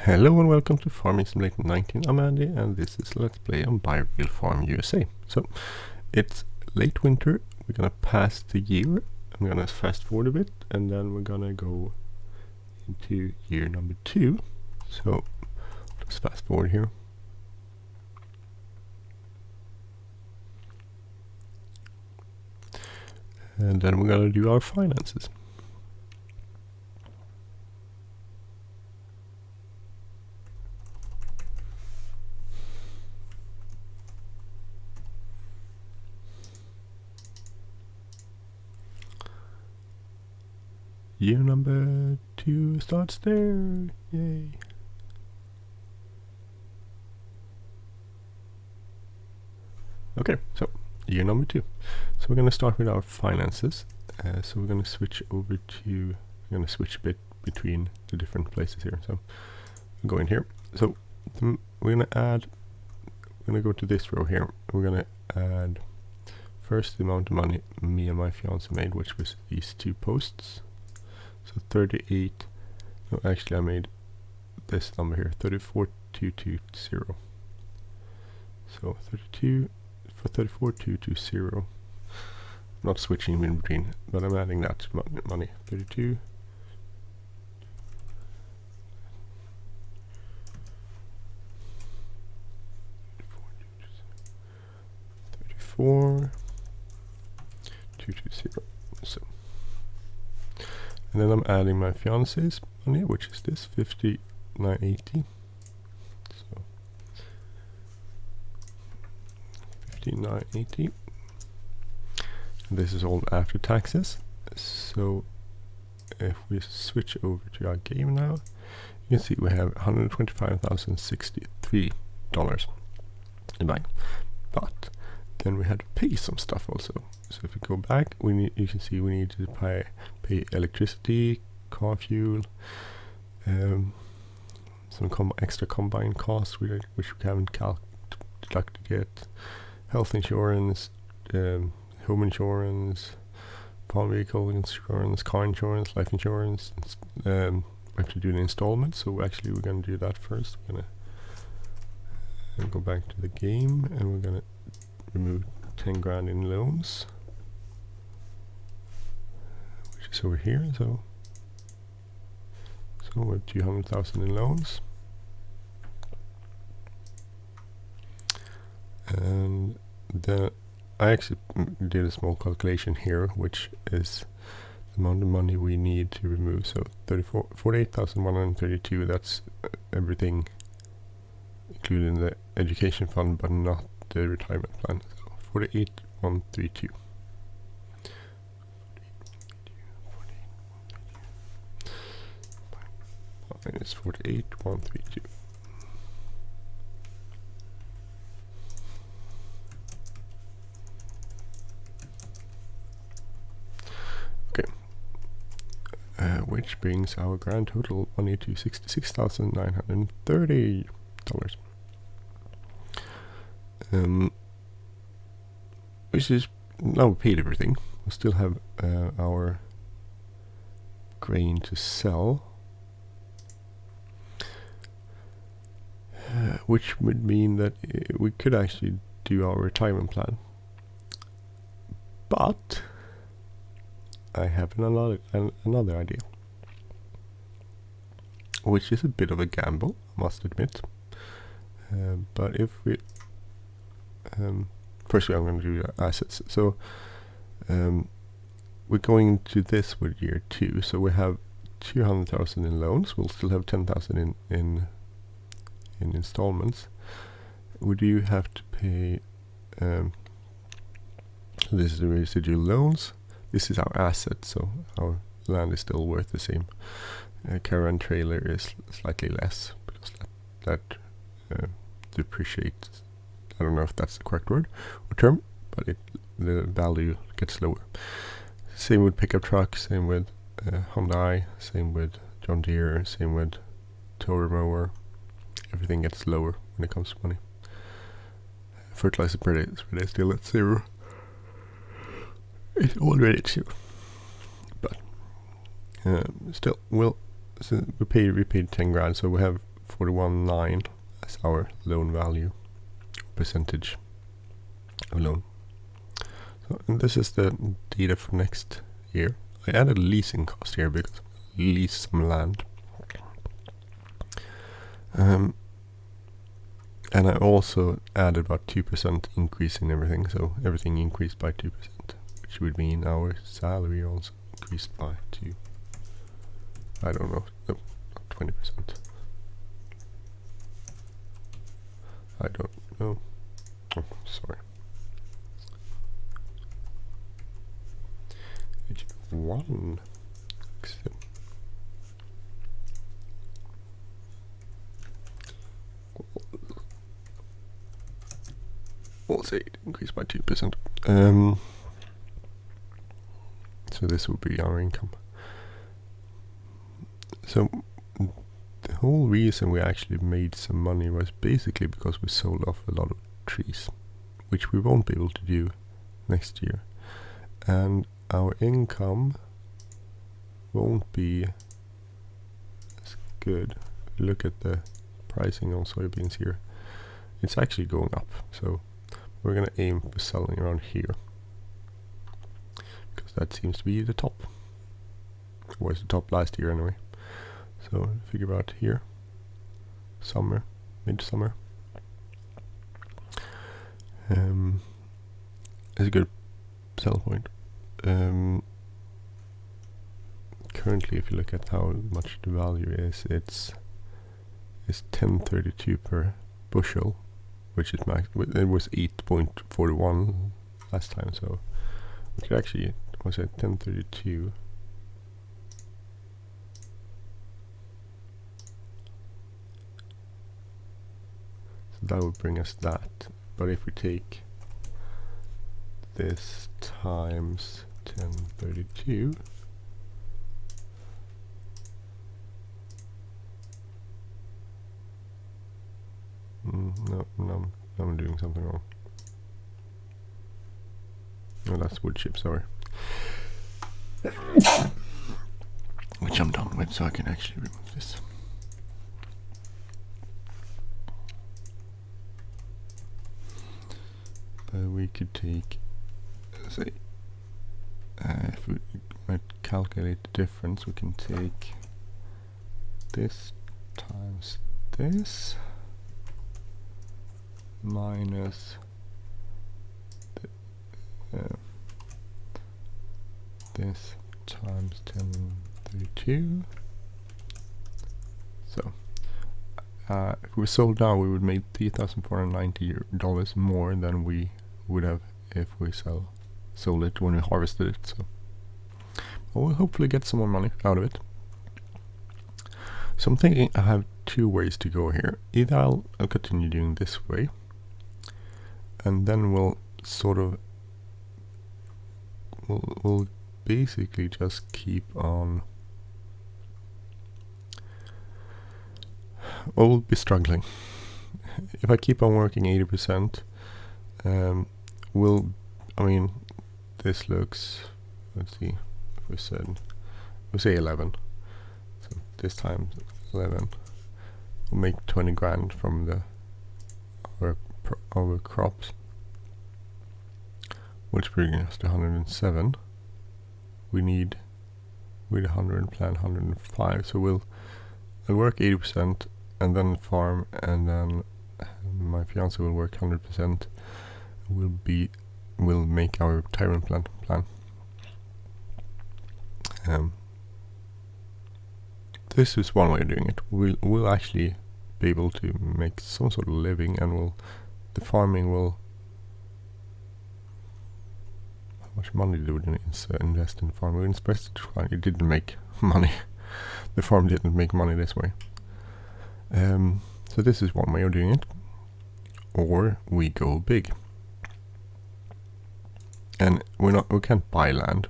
Hello and welcome to Farming Simulator 19. I'm Andy and this is Let's Play on Buy Real Farm USA. So it's late winter, we're gonna pass the year, I'm gonna fast forward a bit and then we're gonna go into year number 2. So let's fast forward here. And then we're gonna do our finances. Year number 2 starts there. Yay. Okay, so year number 2. So we're going to start with our finances. So we're going to switch over to, we're going to switch a bit between the different places here. So we'll go in here. So we're going to add, we're going to go to this row here. We're going to add first the amount of money me and my fiance made, which was these 2 posts. So 38, no actually I made this number here, 34220. So 32 for 34220. Not switching in between, but I'm adding that to money. 32. 34. 220. So. And then I'm adding my fiance's money, which is this 5980. So 5980. And this is all after taxes. So if we switch over to our game now, you can see we have $125,063 in bank. But then we had to pay some stuff also. So if we go back, we need, you can see we need to pay electricity, car fuel, some extra combine costs which we haven't deducted yet, health insurance, home insurance, farm vehicle insurance, car insurance, life insurance. We have to do an installment, so actually we're going to do that first. We're going to go back to the game and we're going to remove 10 grand in loans, which is over here. So we're 200,000 in loans, and then I actually did a small calculation here, which is the amount of money we need to remove. So 48,132. That's everything, including the education fund, but not the retirement plan. So 48,132. Minus 48,132. Okay. Which brings our grand total money to $66,930. Which is, now we paid everything. We still have our grain to sell, which would mean that we could actually do our retirement plan. But I have another idea, which is a bit of a gamble, I must admit. But if we first I'm going to do assets. So we're going to this with year 2. So we have 200,000 in loans. We'll still have 10,000 in installments. We do have to pay. This is the residual loans. This is our asset, so our land is still worth the same. Caravan trailer is slightly less because that depreciates. I don't know if that's the correct word or term, but the value gets lower. Same with pickup truck, same with Hyundai, same with John Deere, same with tower mower. Everything gets lower when it comes to money. Fertilizer spread is still at 0. It's already at 0. But still, well, so we paid 10 grand, so we have 41.9 as our loan value, percentage of loan. So, and this is the data for next year. I added leasing cost here because I lease some land. And I also added about 2% increase in everything, so everything increased by 2%, which would mean our salary also increased by 2. I don't know, no, not 20%. I don't know. Oh, sorry. H1. We'll say it increased by 2%. So this will be our income. So the whole reason we actually made some money was basically because we sold off a lot of trees, which we won't be able to do next year. And our income won't be as good. If you look at the pricing on soybeans here, it's actually going up. So we're going to aim for selling around here, because that seems to be the top. It was the top last year anyway. So figure out here, summer, midsummer. Is a good sell point. Currently, if you look at how much the value is, it's 10.32 per bushel, which is max. It was 8.41 last time, so we could actually, was it 10.32? So that would bring us that. But if we take this times 10.32, no, I'm doing something wrong. No, that's wood chip, sorry. Which I'm done with, so I can actually remove this. But we could take, say, if we might calculate the difference, we can take this times this minus this times 10.32. So if we sold now, we would make $3,490 more than we would have if we sold it when we harvested it. So we'll hopefully get some more money out of it. So I'm thinking I have two ways to go here. Either I'll continue doing this way, and then we'll sort of we'll basically just keep on. We'll be struggling. If I keep on working 80%, this looks, let's see, if we say 11, so this time 11, we'll make 20 grand from our crops, which brings us to 107. We need 100 and plan 105, so I'll work 80% and then farm, and then my fiance will work 100%. We'll make our retirement plan. This is one way of doing it. We'll actually be able to make some sort of living, and the farming will. How much money did we invest in farming? We invested. It didn't make money. The farm didn't make money this way. So this is one way of doing it, or we go big. And we can't buy land.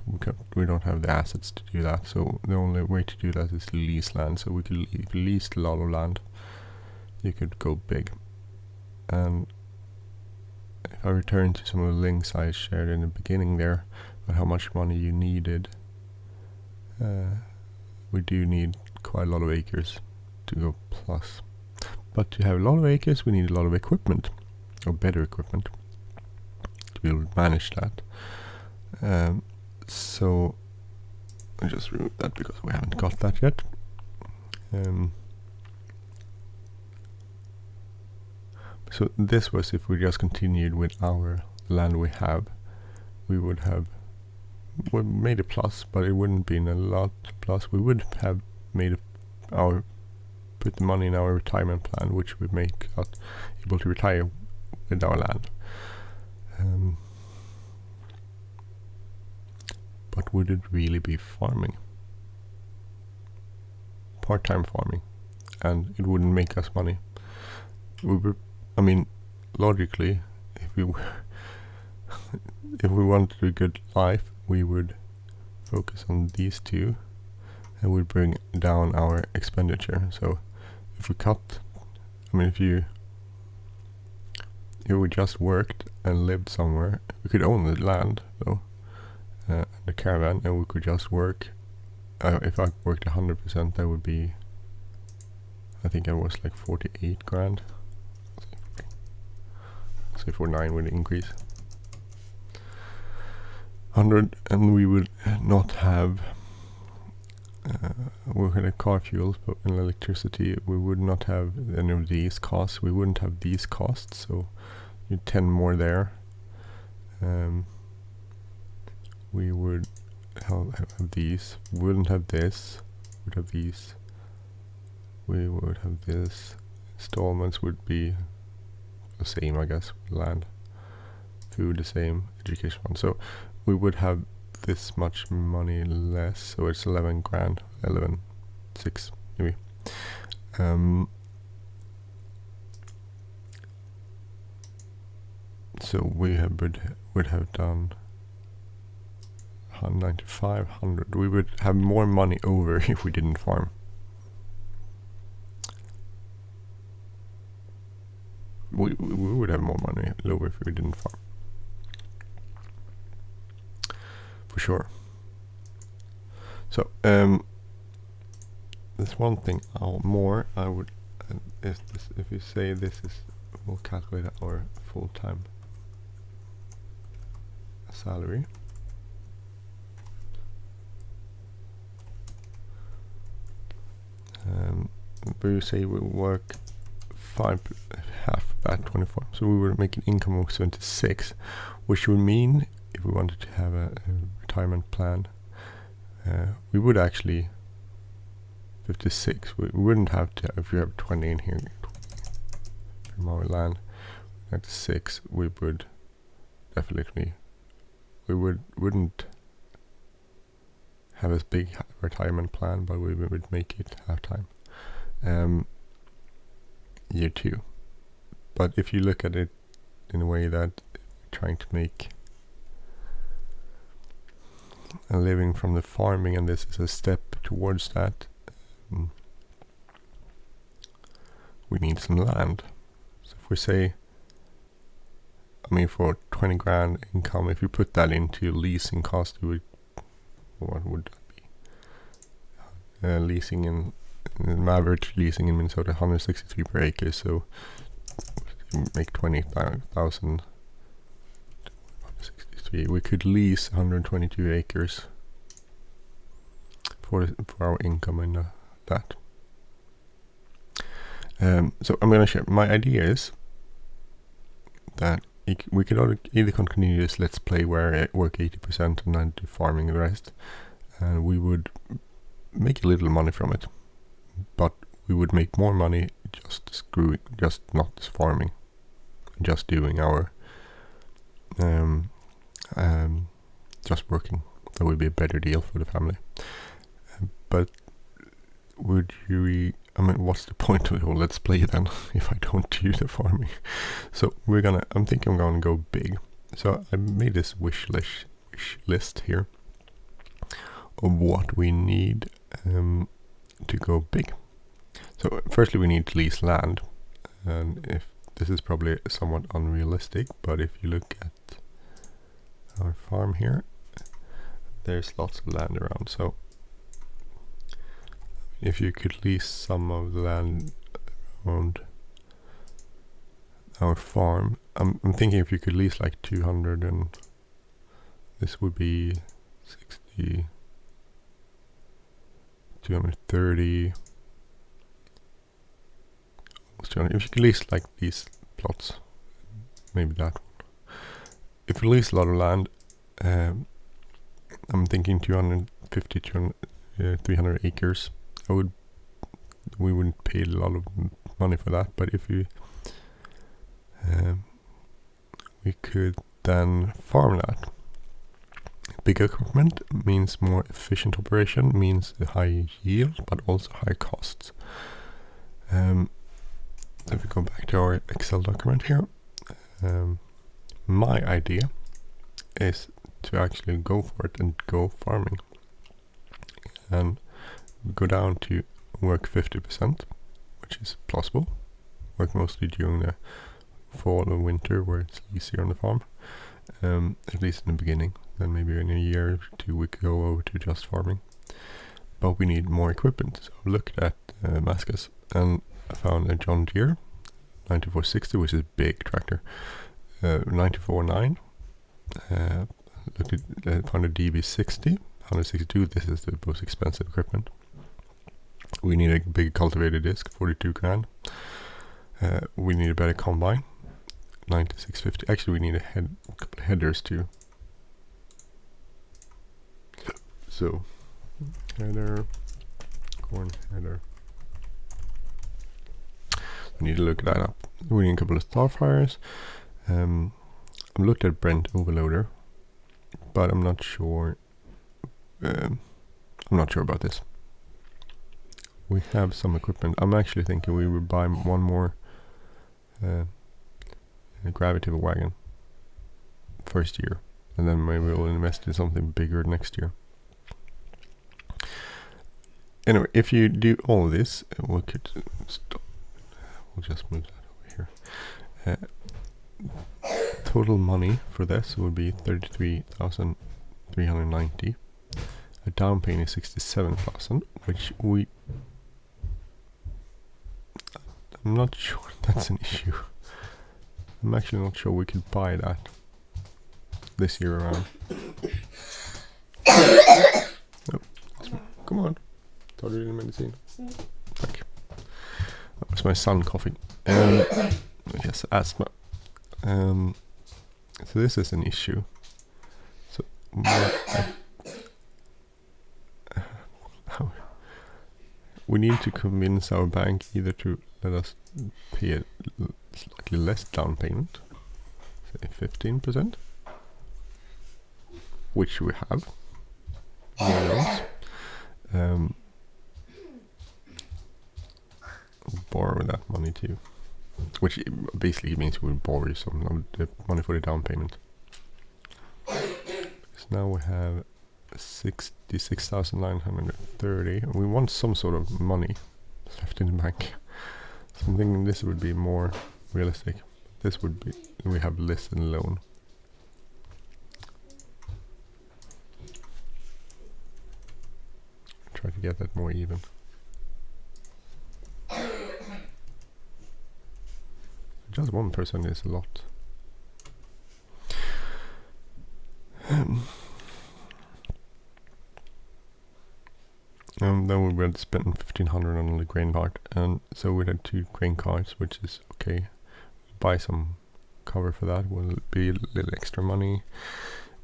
We don't have the assets to do that. So the only way to do that is lease land. So if you leased a lot of land, you could go big. And if I return to some of the links I shared in the beginning there, about how much money you needed, we do need quite a lot of acres to go plus. But to have a lot of acres, we need a lot of equipment, or better equipment, to be able to manage that. So I'll just remove that because we haven't got that yet. So this was if we just continued with our land we have, we would have made a plus, but it wouldn't been a lot plus. We would have made put the money in our retirement plan, which would make us able to retire with our land. But would it really be farming? Part-time farming, and it wouldn't make us money. I mean, logically, if we wanted a good life, we would focus on these two and would bring down our expenditure. So if we cut, I mean, if we just worked and lived somewhere, we could own the land though, the caravan, and we could just work. If I worked 100%, that would be, I think it was like 48 grand. Say 49 would increase 100, and we would not have we had a car fuels, but in electricity we would not have any of these costs. We wouldn't have these costs, so you 10 more there. We would have these. We wouldn't have this. Would have these. We would have this. Installments would be the same, I guess. Land, food, the same. Education fund. So we would have this much money less. So it's 11 grand, 11.6 maybe. So we would have done 9,500. We would have more money over if we didn't farm. We would have more money over if we didn't farm. For sure. So there's one thing more I would, if you say this is, we'll calculate our full-time salary. But you say we work half that 24, so we would make an income of 76, which would mean if we wanted to have a retirement plan, we would actually 56. We wouldn't have to, if you have 20 in here from our land at 6, we would definitely, we wouldn't have a big retirement plan, but we would make it half time. Year 2. But if you look at it in a way that trying to make a living from the farming, and this is a step towards that, we need some land. So if we say, I mean, for 20 grand income, if you put that into leasing cost, you would, what would that be? Leasing in average leasing in Minnesota, 163 per acre, so make 20,000. 163. We could lease 122 acres for our income in that. So I'm gonna share. My idea is that we could either continue this let's play where I work 80% and then do farming the rest, and we would make a little money from it. But we would make more money just not farming, just doing our, just working. That would be a better deal for the family. But would you, I mean, what's the point of it all? Let's play then if I don't do the farming. So I'm thinking I'm gonna go big. So I made this wish list here of what we need to go big. So firstly we need to lease land, and if this is probably somewhat unrealistic, but if you look at our farm here, there's lots of land around. So if you could lease some of the land around our farm. I'm thinking if you could lease like 200, and this would be 60, 230, almost 200. If you could lease like these plots, maybe that one. If you lease a lot of land, I'm thinking 250 to 300 acres. We wouldn't pay a lot of money for that, but if you we could then farm that. Bigger equipment means more efficient operation, means a high yield, but also high costs. So if we go back to our Excel document here, my idea is to actually go for it and go farming, and go down to work 50%, which is plausible. Work mostly during the fall or winter where it's easier on the farm, at least in the beginning. Then maybe in a year or two we could go over to just farming. But we need more equipment. So I looked at Damascus and I found a John Deere 9460, which is a big tractor. 94.9. Looked at found a DB60 162. This is the most expensive equipment. We need a big cultivator disc, 42 grand. We need a better combine, 9650. Actually, we need a couple of headers too. So, header, corn header. We need to look that up. We need a couple of starfires. I looked at Brent Overloader, but I'm not sure. I'm not sure about this. We have some equipment. I'm actually thinking we would buy one more gravity wagon first year, and then maybe we'll invest in something bigger next year. Anyway, if you do all this, we could stop. We'll just move that over here. Total money for this would be 33,390. A down payment is 67,000, which I'm not sure that's an issue. I'm actually not sure we could buy that this year around. Oh, come on. Tar du din medicin? Tack. That's my son coughing. Yes, asthma. So this is an issue. So we need to convince our bank either to let us pay a slightly less down payment, say 15%, which we have. Borrow that money too, which basically means we will borrow some of the money for the down payment. So now we have 66,930. We want some sort of money left in the bank. Something this would be more realistic. This would be, we have less than loan. Try to get that more even. Just one person is a lot. Then we would spend 1,500 on the grain part, and so we had 2 grain carts, which is okay. Buy some cover for that, will be a little extra money.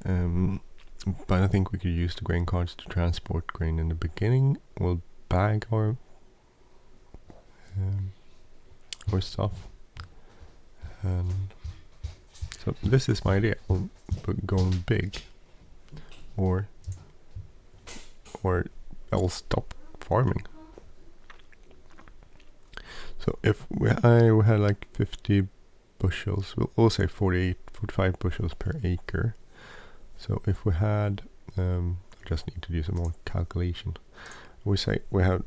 But I think we could use the grain carts to transport grain in the beginning. We'll bag our stuff. And so this is my idea. We'll going big, or I'll stop farming. So if we had like 50 bushels, we'll say 45 bushels per acre. So if we had, I just need to do some more calculation. We say we have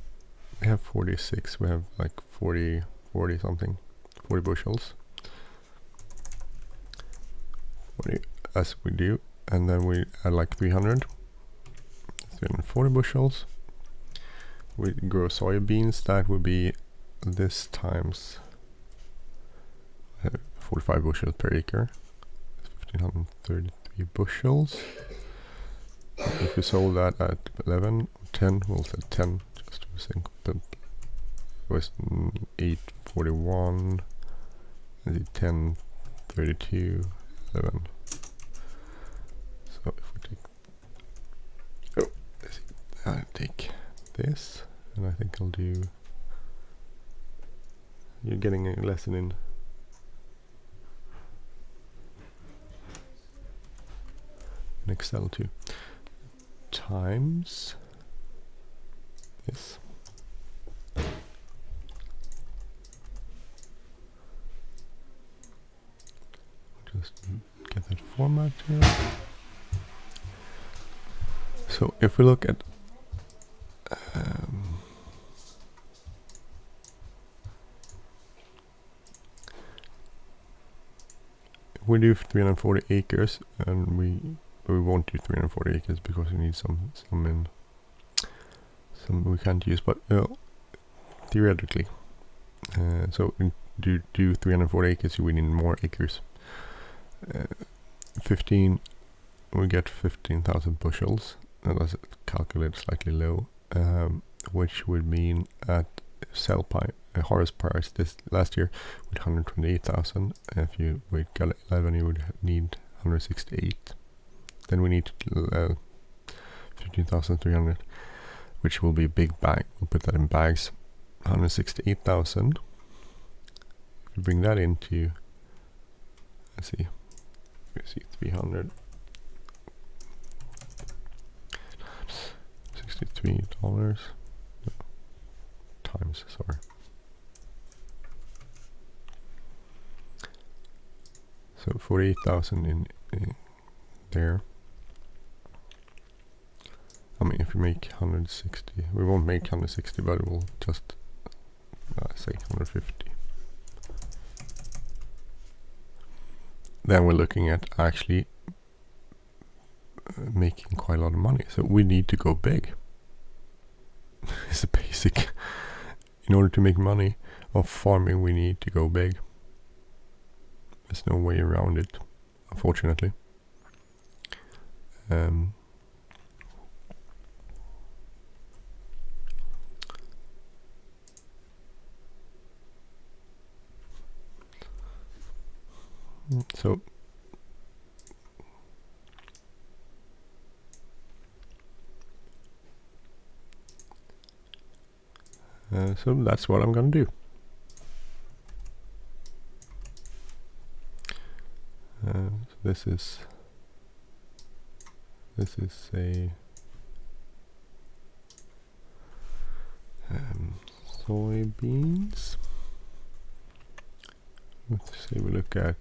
46. We have like 40 something, 40 bushels. 40 as we do, and then we add like 340 bushels. We grow soybeans. That would be this times 45 bushels per acre. 1533 bushels. If we sold that at 11, 10, we'll set 10 just to be simple. It was 841, 10, 32, 11. So if we take, I'll take this, and I think I'll do, you're getting a lesson in Excel too. Times this. Just get that format here. So if we look at we do 340 acres, and we won't do 340 acres because we need some we can't use, but theoretically, so do 340 acres, we need more acres. 15, we get 15,000 bushels, and that's calculated slightly low, which would mean at sell harvest price this last year with 128,000. If you got 11, you would need 168. Then we need 15,300, which will be a big bag. We'll put that in bags. 168,000. If we bring that into, let's see 300. $63 times, sorry. So 48,000 in there. I mean, if we make 160, we won't make 160, but it will just say 150. Then we're looking at actually making quite a lot of money. So we need to go big. It's a basic. In order to make money of farming, we need to go big. There's no way around it, unfortunately. So that's what I'm gonna do. So this is a soybeans. Let's say we look at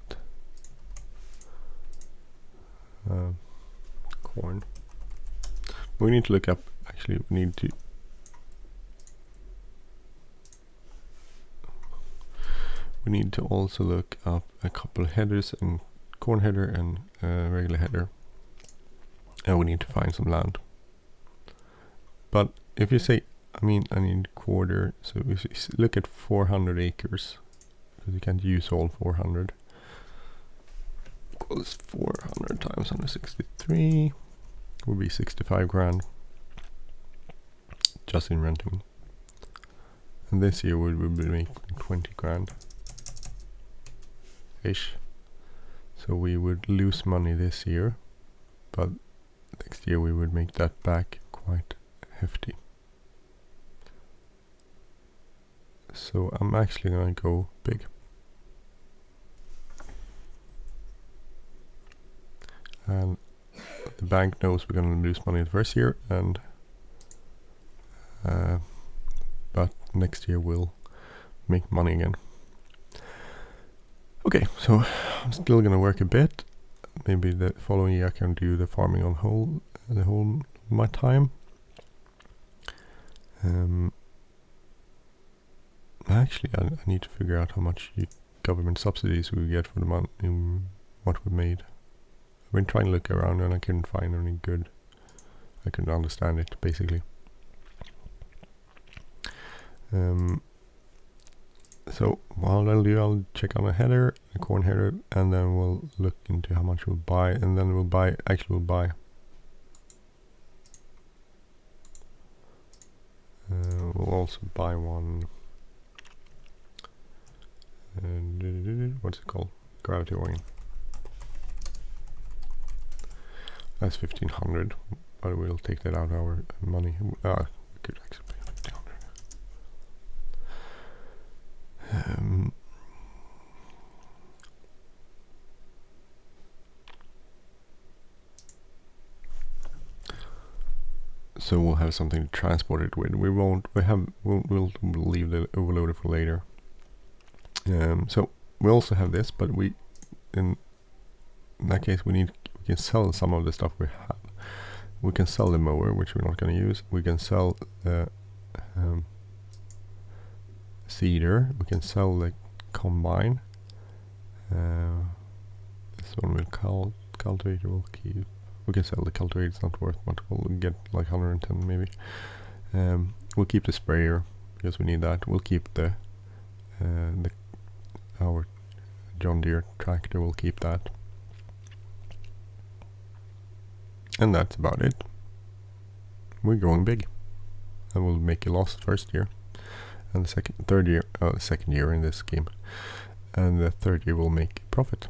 corn. We need to look up, actually we need to also look up a couple of headers, and corn header and regular header, and we need to find some land. But if you say, I need quarter, so if you look at 400 acres, because you can't use all 400, equals 400 times 163 would be 65 grand just in renting, and this year we would be making 20 grand ish. So we would lose money this year, but next year we would make that back quite hefty. So I'm actually gonna go big. And the bank knows we're gonna lose money the first year, and but next year we'll make money again. Okay, so I'm still gonna work a bit. Maybe the following year I can do the farming on the whole my time. Actually, I need to figure out how much government subsidies we get for the month in what we made. I've been trying to look around and I couldn't find any good. I couldn't understand it So what I'll do, I'll check on a header, a corn header, and then we'll look into how much we'll buy, and then we'll buy, we'll buy. We'll also buy one, and what's it called? Gravity wagon. That's 1500, but we'll take that out of our money. We could actually pay 1500. So we'll have something to transport it with. We'll leave the overloader for later. So we also have this, but in that case we can sell some of the stuff we have. We can sell the mower, which we're not going to use. We can sell the seeder. We can sell the combine. This one will cultivator will keep. We can sell the cultivator, it's not worth much. We'll get like 110 maybe. We'll keep the sprayer because we need that. We'll keep our John Deere tractor, we'll keep that. And that's about it. We're going big. And we'll make a loss first year. And the second year in this game. And the third year we'll make profit.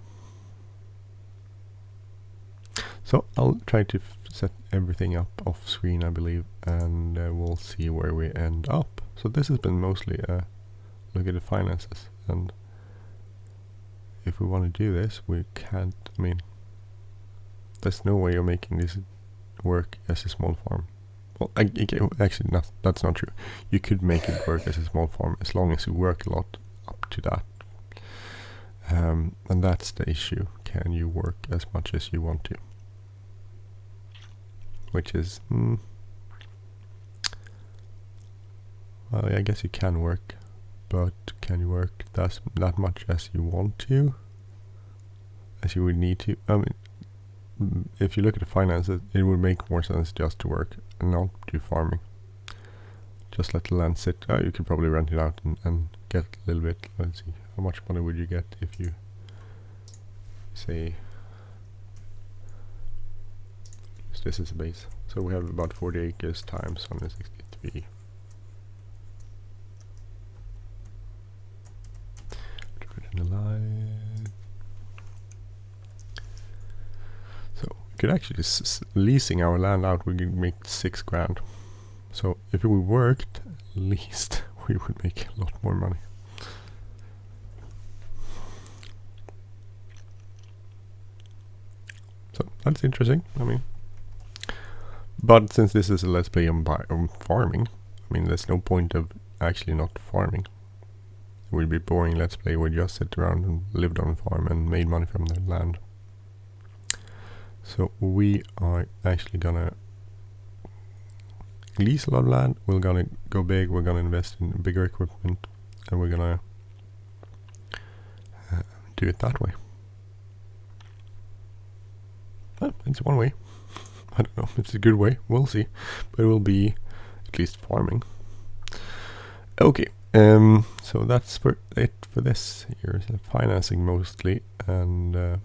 So I'll try to set everything up off screen, I believe, and we'll see where we end up. So this has been mostly a look at the finances, and if we want to do this, we can't. I mean, there's no way of making this work as a small farm. Well, actually, that's not true. You could make it work as a small farm as long as you work a lot up to that. And that's the issue. Can you work as much as you want to? Which is, well, I guess you can work, but can you work that much as you want to? As you would need to? I mean, if you look at the finances, it would make more sense just to work and not do farming. Just let the land sit. You could probably rent it out and get a little bit. Let's see, how much money would you get if you say this is a base. So we have about 40 acres times 163. Put in the line. So we could actually leasing our land out, we could make 6 grand. So if we worked, at least we would make a lot more money. So that's interesting. I mean, but since this is a let's play on farming, I mean, there's no point of actually not farming. It would be boring let's play where you just sit around and lived on a farm and made money from the land. So we are actually gonna lease a lot of land. We're gonna go big. We're gonna invest in bigger equipment, and we're gonna do it that way. Well, it's one way. I don't know if it's a good way, we'll see, but it will be at least farming. Okay, so that's it for this year, financing mostly, and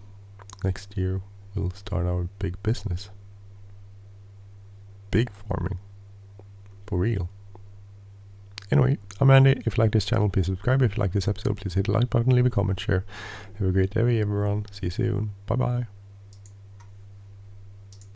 next year we'll start our big business. Big farming. For real. Anyway, I'm Andy. If you like this channel, please subscribe. If you like this episode, please hit the like button, leave a comment, share. Have a great day, everyone. See you soon. Bye bye.